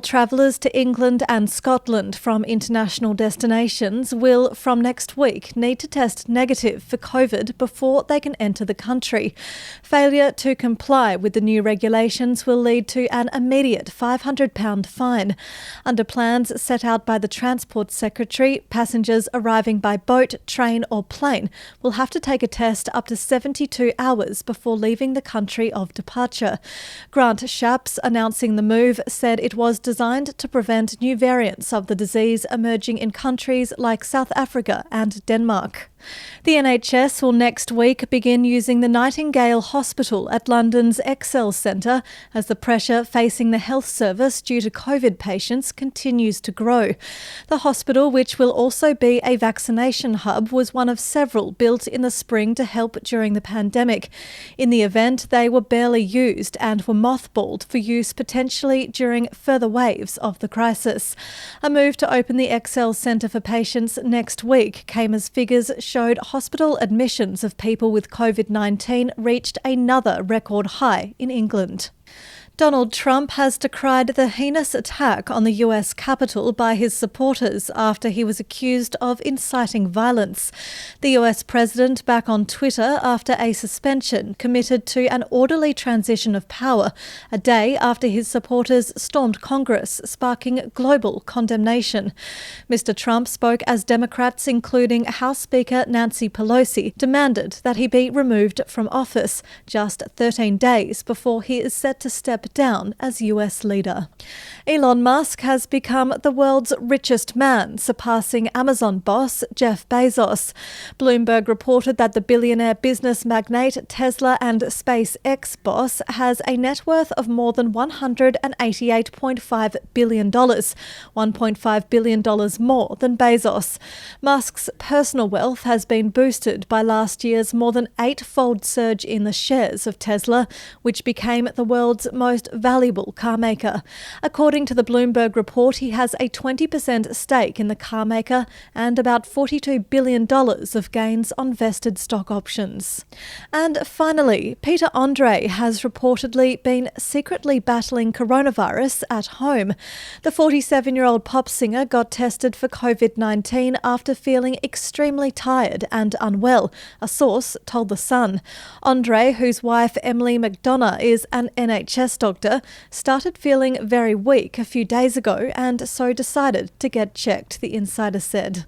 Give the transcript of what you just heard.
travellers to England and Scotland from international destinations will, from next week, need to test negative for COVID before they can enter the country. Failure to comply with the new regulations will lead to an immediate £500 fine. Under plans set out by the Transport Secretary, passengers arriving by boat, train or plane will have to take a test up to 72 hours before leaving the country of departure. Grant Shapps, announcing the move, said it was designed to prevent new variants of the disease emerging in countries like South Africa and Denmark. The NHS will next week begin using the Nightingale Hospital at London's Excel Centre as the pressure facing the health service due to COVID patients continues to grow. The hospital, which will also be a vaccination hub, was one of several built in the spring to help during the pandemic. In the event, they were barely used and were mothballed for use potentially during further waves of the crisis. A move to open the Excel Centre for patients next week came as figures showed hospital admissions of people with COVID-19 reached another record high in England. Donald Trump has decried the heinous attack on the US Capitol by his supporters after he was accused of inciting violence. The US president, back on Twitter after a suspension, committed to an orderly transition of power a day after his supporters stormed Congress, sparking global condemnation. Mr. Trump spoke as Democrats, including House Speaker Nancy Pelosi, demanded that he be removed from office just 13 days before he is set to step down as US leader. Elon Musk has become the world's richest man, surpassing Amazon boss Jeff Bezos. Bloomberg reported that the billionaire business magnate, Tesla and SpaceX boss has a net worth of more than $188.5 billion, $1.5 billion more than Bezos. Musk's personal wealth has been boosted by last year's more than 8-fold surge in the shares of Tesla, which became the world's most valuable car maker. According to the Bloomberg report, he has a 20% stake in the car maker and about $42 billion of gains on vested stock options. And finally, Peter Andre has reportedly been secretly battling coronavirus at home. The 47-year-old pop singer got tested for COVID-19 after feeling extremely tired and unwell, a source told The Sun. Andre, whose wife Emily McDonough is an NHS doctor, started feeling very weak a few days ago and so decided to get checked, the insider said.